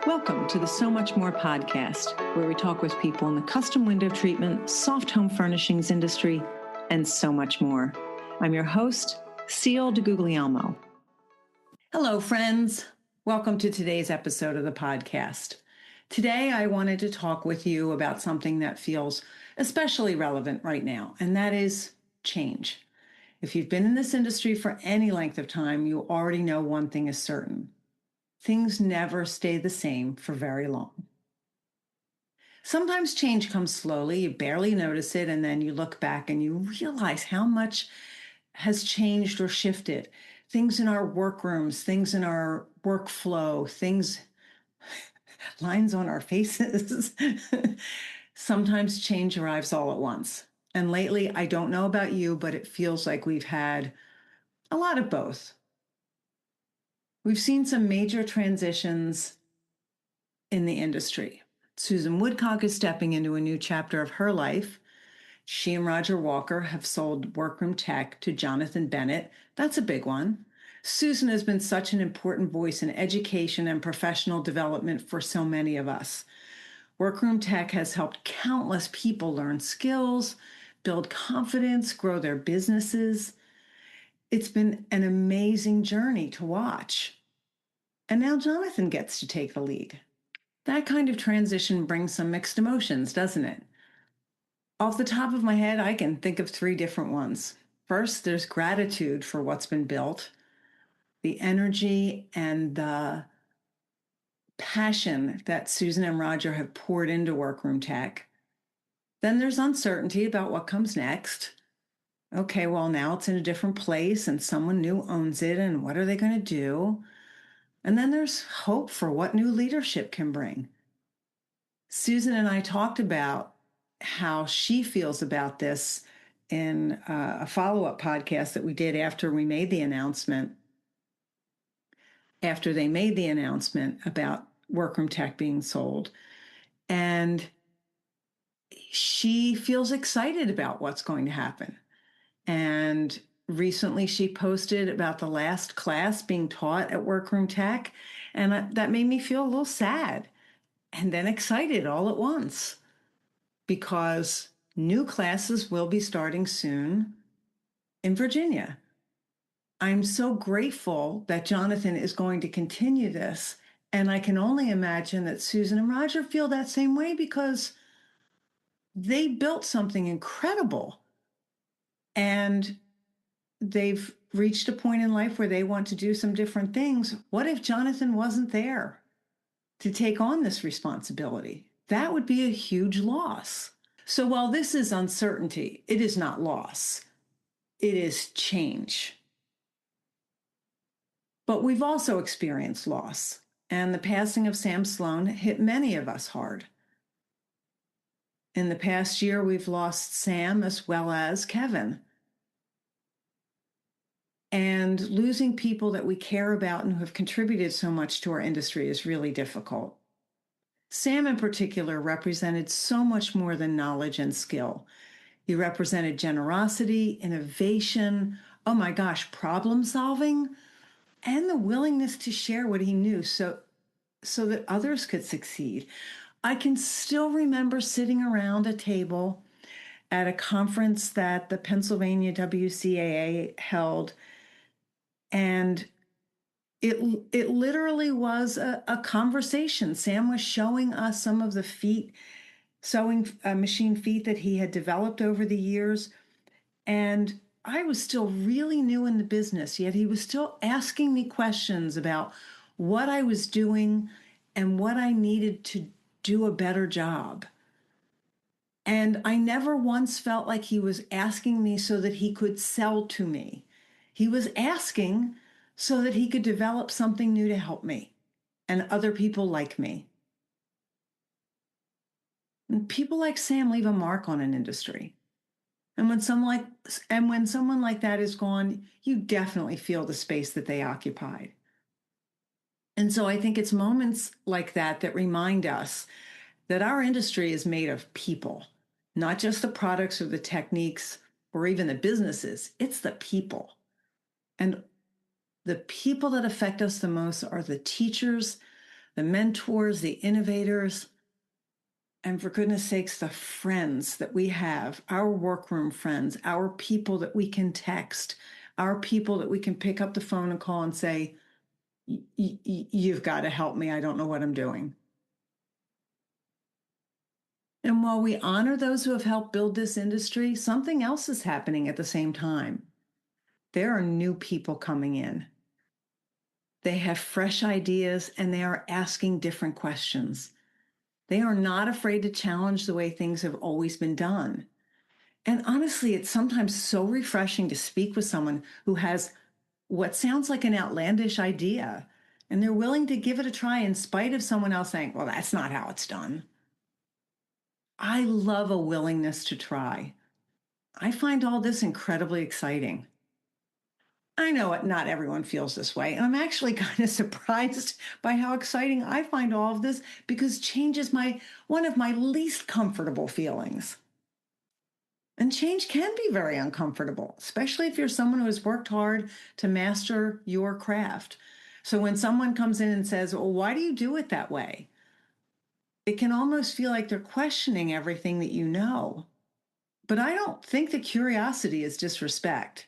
Welcome to the So Much More podcast, where we talk with people in the custom window treatment, soft home furnishings industry, and so much more. I'm your host, Seal DeGuglielmo. Hello, friends. Welcome to today's episode of the podcast. Today, I wanted to talk with you about something that feels especially relevant right now, and that is change. If you've been in this industry for any length of time, you already know one thing is certain. Things never stay the same for very long. Sometimes change comes slowly, you barely notice it, and then you look back and you realize how much has changed or shifted. Things in our workrooms, things in our workflow, lines on our faces. Sometimes change arrives all at once. And lately, I don't know about you, but it feels like we've had a lot of both. We've seen some major transitions in the industry. Susan Woodcock is stepping into a new chapter of her life. She and Roger Walker have sold Workroom Tech to Jonathan Bennett. That's a big one. Susan has been such an important voice in education and professional development for so many of us. Workroom Tech has helped countless people learn skills, build confidence, grow their businesses. It's been an amazing journey to watch. And now Jonathan gets to take the lead. That kind of transition brings some mixed emotions, doesn't it? Off the top of my head, I can think of three different ones. First, there's gratitude for what's been built, the energy and the passion that Susan and Roger have poured into Workroom Tech. Then there's uncertainty about what comes next. Okay, well, now it's in a different place and someone new owns it, and what are they going to do? And then there's hope for what new leadership can bring. Susan and I talked about how she feels about this in a follow-up podcast that we did after they made the announcement about Workroom Tech being sold. And she feels excited about what's going to happen. And recently she posted about the last class being taught at Workroom Tech, and that made me feel a little sad and then excited all at once, because new classes will be starting soon in Virginia. I'm so grateful that Jonathan is going to continue this, and I can only imagine that Susan and Roger feel that same way, because they built something incredible, and they've reached a point in life where they want to do some different things. What if Jonathan wasn't there to take on this responsibility? That would be a huge loss. So while this is uncertainty, it is not loss. It is change. But we've also experienced loss, and the passing of Sam Sloan hit many of us hard. In the past year, we've lost Sam as well as Kevin. And losing people that we care about and who have contributed so much to our industry is really difficult. Sam in particular represented so much more than knowledge and skill. He represented generosity, innovation, oh my gosh, problem solving, and the willingness to share what he knew so that others could succeed. I can still remember sitting around a table at a conference that the Pennsylvania WCAA held, and it literally was a conversation. Sam was showing us some of the sewing machine feet that he had developed over the years. And I was still really new in the business, yet he was still asking me questions about what I was doing and what I needed to do a better job. And I never once felt like he was asking me so that he could sell to me. He was asking so that he could develop something new to help me and other people like me. And people like Sam leave a mark on an industry. And when someone like that is gone, you definitely feel the space that they occupied. And so I think it's moments like that that remind us that our industry is made of people, not just the products or the techniques or even the businesses. It's the people. And the people that affect us the most are the teachers, the mentors, the innovators, and for goodness sakes, the friends that we have, our workroom friends, our people that we can text, our people that we can pick up the phone and call and say, you've got to help me. I don't know what I'm doing. And while we honor those who have helped build this industry, something else is happening at the same time. There are new people coming in. They have fresh ideas and they are asking different questions. They are not afraid to challenge the way things have always been done. And honestly, it's sometimes so refreshing to speak with someone who has what sounds like an outlandish idea, and they're willing to give it a try in spite of someone else saying, well, that's not how it's done. I love a willingness to try. I find all this incredibly exciting. I know not everyone feels this way, and I'm actually kind of surprised by how exciting I find all of this because change is one of my least comfortable feelings. And change can be very uncomfortable, especially if you're someone who has worked hard to master your craft. So when someone comes in and says, well, why do you do it that way? It can almost feel like they're questioning everything that you know. But I don't think that curiosity is disrespect.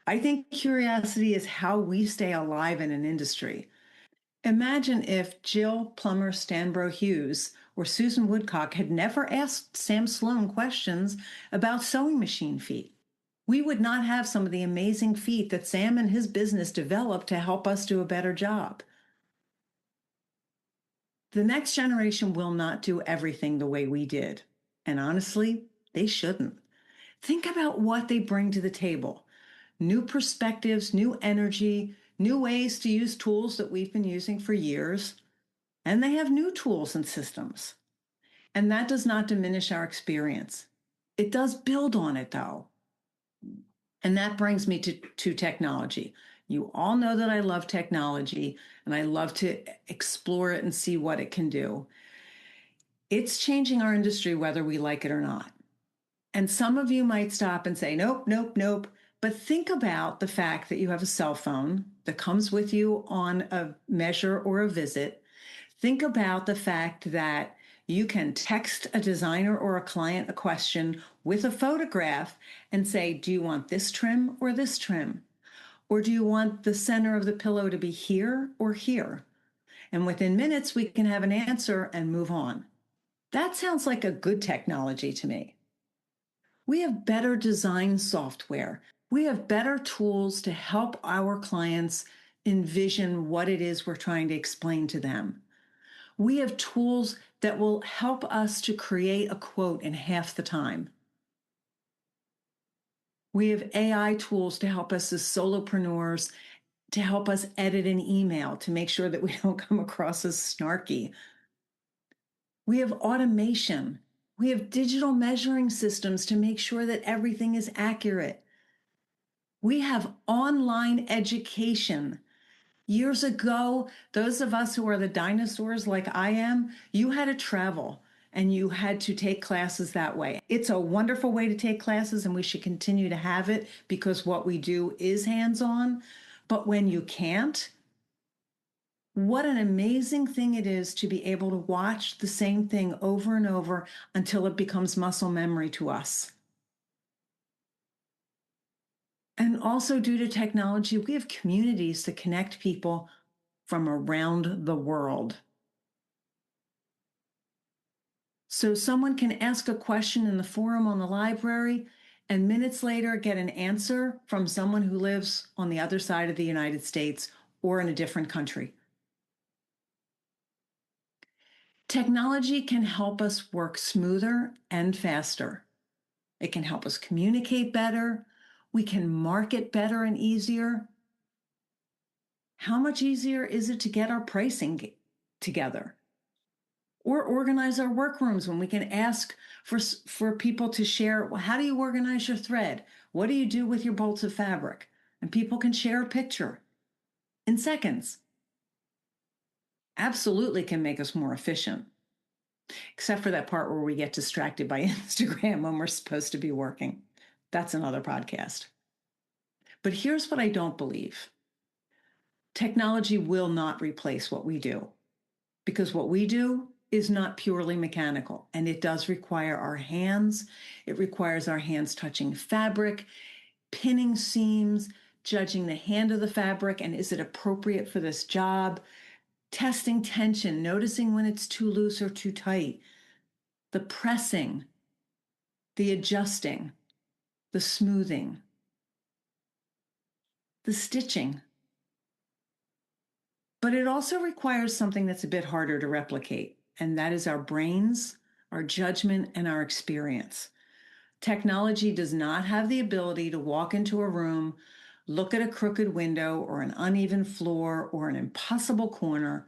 I think curiosity is how we stay alive in an industry. Imagine if Jill Plummer Stanbro Hughes or Susan Woodcock had never asked Sam Sloan questions about sewing machine feet. We would not have some of the amazing feet that Sam and his business developed to help us do a better job. The next generation will not do everything the way we did. And honestly, they shouldn't. Think about what they bring to the table. New perspectives, new energy, new ways to use tools that we've been using for years. And they have new tools and systems. And that does not diminish our experience. It does build on it, though. And that brings me to technology. You all know that I love technology and I love to explore it and see what it can do. It's changing our industry whether we like it or not. And some of you might stop and say, nope, nope, nope. But think about the fact that you have a cell phone that comes with you on a measure or a visit. Think about the fact that you can text a designer or a client a question with a photograph and say, do you want this trim or this trim? Or do you want the center of the pillow to be here or here? And within minutes, we can have an answer and move on. That sounds like a good technology to me. We have better design software. We have better tools to help our clients envision what it is we're trying to explain to them. We have tools that will help us to create a quote in half the time. We have AI tools to help us as solopreneurs, to help us edit an email, to make sure that we don't come across as snarky. We have automation. We have digital measuring systems to make sure that everything is accurate. We have online education. Years ago, those of us who are the dinosaurs like I am, you had to travel and you had to take classes that way. It's a wonderful way to take classes and we should continue to have it because what we do is hands-on. But when you can't, what an amazing thing it is to be able to watch the same thing over and over until it becomes muscle memory to us. And also, due to technology, we have communities to connect people from around the world. So someone can ask a question in the forum on the library and minutes later get an answer from someone who lives on the other side of the United States or in a different country. Technology can help us work smoother and faster. It can help us communicate better. We can market better and easier. How much easier is it to get our pricing together? Or organize our workrooms when we can ask for people to share, well, how do you organize your thread? What do you do with your bolts of fabric? And people can share a picture in seconds. Absolutely can make us more efficient, except for that part where we get distracted by Instagram when we're supposed to be working. That's another podcast. But here's what I don't believe. Technology will not replace what we do. because what we do is not purely mechanical, and it does require our hands. It requires our hands touching fabric, pinning seams, judging the hand of the fabric, and is it appropriate for this job? Testing tension, noticing when it's too loose or too tight, the pressing, the adjusting, the smoothing, the stitching. But it also requires something that's a bit harder to replicate, and that is our brains, our judgment, and our experience. Technology does not have the ability to walk into a room, look at a crooked window or an uneven floor or an impossible corner,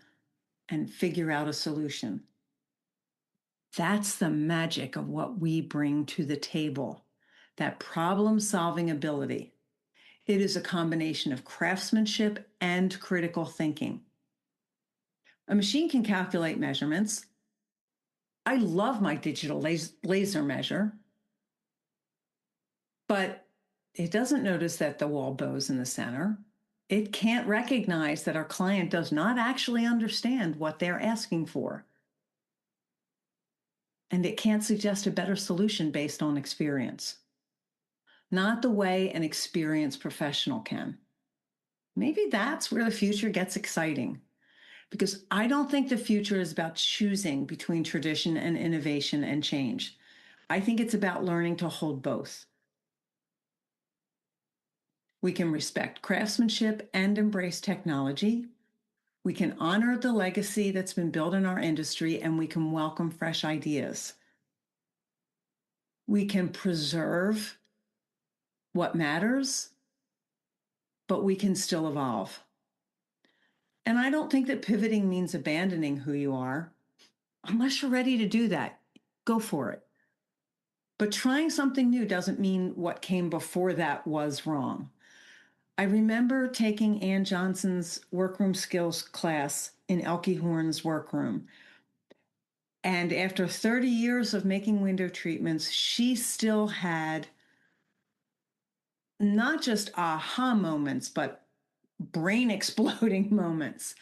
and figure out a solution. That's the magic of what we bring to the table, that problem-solving ability. It is a combination of craftsmanship and critical thinking. A machine can calculate measurements. I love my digital laser measure, but it doesn't notice that the wall bows in the center. It can't recognize that our client does not actually understand what they're asking for. And it can't suggest a better solution based on experience. Not the way an experienced professional can. Maybe that's where the future gets exciting, because I don't think the future is about choosing between tradition and innovation and change. I think it's about learning to hold both. We can respect craftsmanship and embrace technology. We can honor the legacy that's been built in our industry, and we can welcome fresh ideas. We can preserve what matters, but we can still evolve. And I don't think that pivoting means abandoning who you are. Unless you're ready to do that, go for it. But trying something new doesn't mean what came before that was wrong. I remember taking Ann Johnson's workroom skills class in Elke Horn's workroom. And after 30 years of making window treatments, she still had not just aha moments, but brain exploding moments.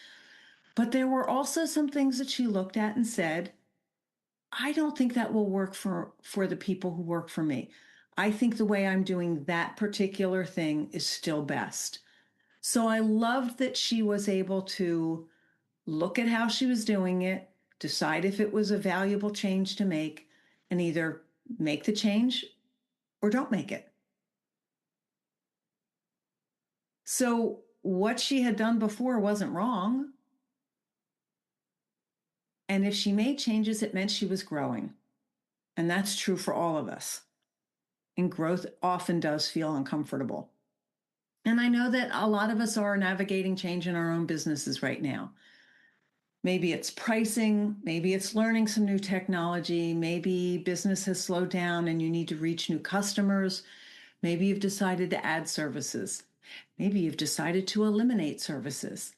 But there were also some things that she looked at and said, I don't think that will work for the people who work for me. I think the way I'm doing that particular thing is still best. So I loved that she was able to look at how she was doing it, decide if it was a valuable change to make, and either make the change or don't make it. So what she had done before wasn't wrong. And if she made changes, it meant she was growing. And that's true for all of us. And growth often does feel uncomfortable. And I know that a lot of us are navigating change in our own businesses right now. Maybe it's pricing, maybe it's learning some new technology, maybe business has slowed down and you need to reach new customers. Maybe you've decided to add services. Maybe you've decided to eliminate services.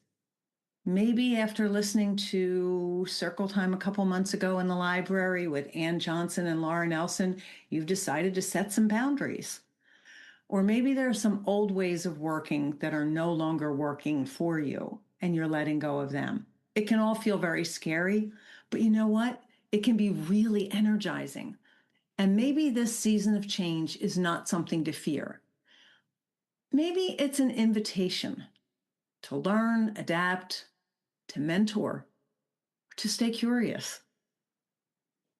Maybe after listening to Circle Time a couple months ago in the library with Ann Johnson and Laura Nelson, you've decided to set some boundaries. Or maybe there are some old ways of working that are no longer working for you and you're letting go of them. It can all feel very scary, but you know what? It can be really energizing. And maybe this season of change is not something to fear. Maybe it's an invitation to learn, adapt, to mentor, to stay curious.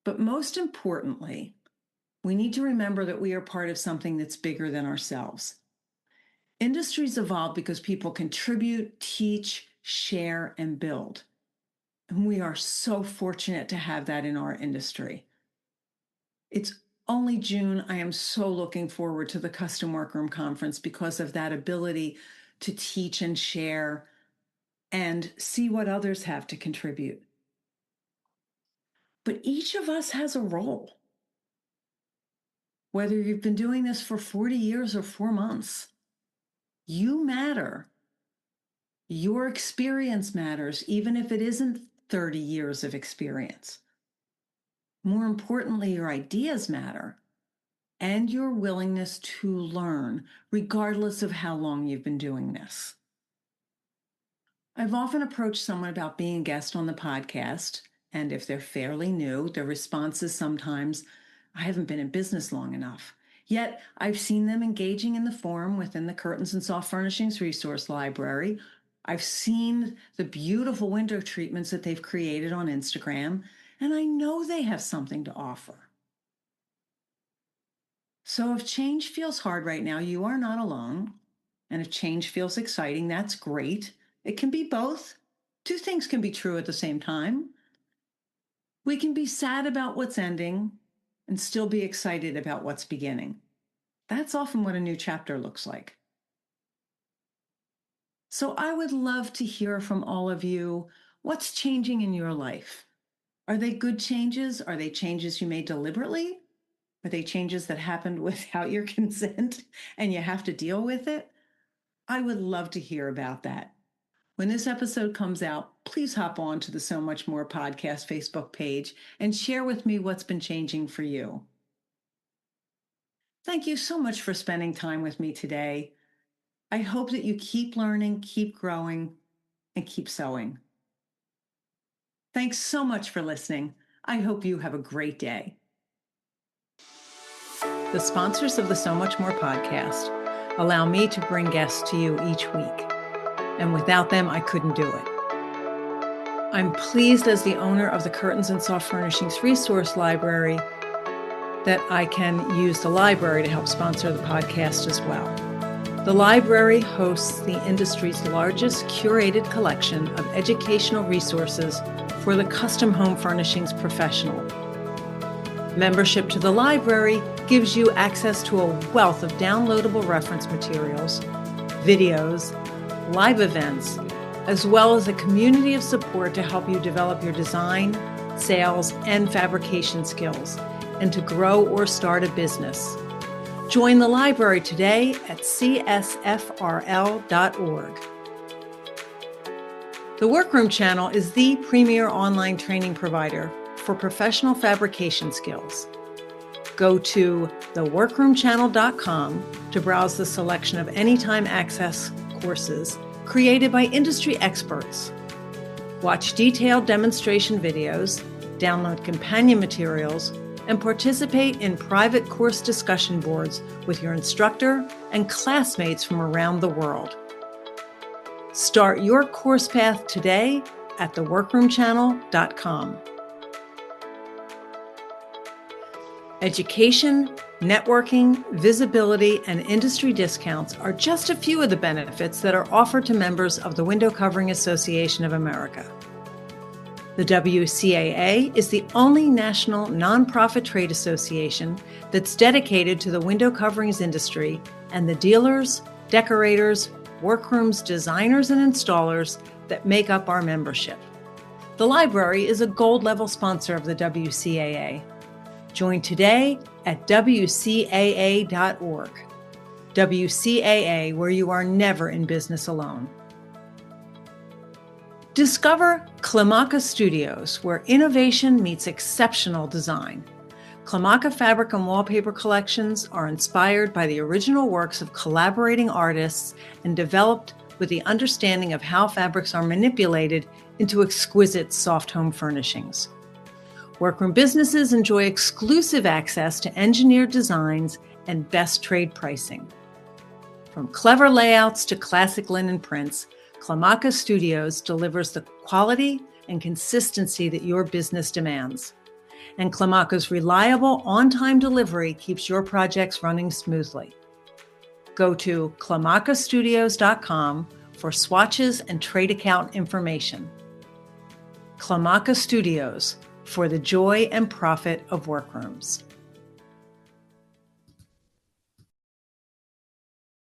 But most importantly, we need to remember that we are part of something that's bigger than ourselves. Industries evolve because people contribute, teach, share, and build. And we are so fortunate to have that in our industry. It's only June. I am so looking forward to the Custom Workroom Conference because of that ability to teach and share and see what others have to contribute. But each of us has a role. Whether you've been doing this for 40 years or 4 months, you matter. Your experience matters, even if it isn't 30 years of experience. More importantly, your ideas matter and your willingness to learn, regardless of how long you've been doing this. I've often approached someone about being a guest on the podcast, and if they're fairly new, their response is sometimes, I haven't been in business long enough. Yet I've seen them engaging in the forum within the Curtains and Soft Furnishings Resource Library. I've seen the beautiful window treatments that they've created on Instagram, and I know they have something to offer. So if change feels hard right now, you are not alone. And if change feels exciting, that's great. It can be both. Two things can be true at the same time. We can be sad about what's ending and still be excited about what's beginning. That's often what a new chapter looks like. So I would love to hear from all of you. What's changing in your life? Are they good changes? Are they changes you made deliberately? Are they changes that happened without your consent and you have to deal with it? I would love to hear about that. When this episode comes out, please hop on to the So Much More podcast Facebook page and share with me what's been changing for you. Thank you so much for spending time with me today. I hope that you keep learning, keep growing, and keep sewing. Thanks so much for listening. I hope you have a great day. The sponsors of the So Much More podcast allow me to bring guests to you each week. And without them, I couldn't do it. I'm pleased as the owner of the Curtains and Soft Furnishings Resource Library that I can use the library to help sponsor the podcast as well. The library hosts the industry's largest curated collection of educational resources for the custom home furnishings professional. Membership to the library gives you access to a wealth of downloadable reference materials, videos, live events, as well as a community of support to help you develop your design, sales, and fabrication skills, and to grow or start a business. Join the library today at csfrl.org. The Workroom Channel is the premier online training provider for professional fabrication skills. Go to theworkroomchannel.com to browse the selection of Anytime Access courses created by industry experts. Watch detailed demonstration videos, download companion materials, and participate in private course discussion boards with your instructor and classmates from around the world. Start your course path today at theworkroomchannel.com. Education, networking, visibility, and industry discounts are just a few of the benefits that are offered to members of the Window Covering Association of America. The WCAA is the only national nonprofit trade association that's dedicated to the window coverings industry and the dealers, decorators, workrooms, designers, and installers that make up our membership. The library is a gold-level sponsor of the WCAA. Join today at WCAA.org. WCAA, where you are never in business alone. Discover Klimaka Studios, where innovation meets exceptional design. Klimaka fabric and wallpaper collections are inspired by the original works of collaborating artists and developed with the understanding of how fabrics are manipulated into exquisite soft home furnishings. Workroom businesses enjoy exclusive access to engineered designs and best trade pricing. From clever layouts to classic linen prints, Klimaka Studios delivers the quality and consistency that your business demands. And Klimaka's reliable, on-time delivery keeps your projects running smoothly. Go to KlimakaStudios.com for swatches and trade account information. Klimaka Studios, for the joy and profit of workrooms.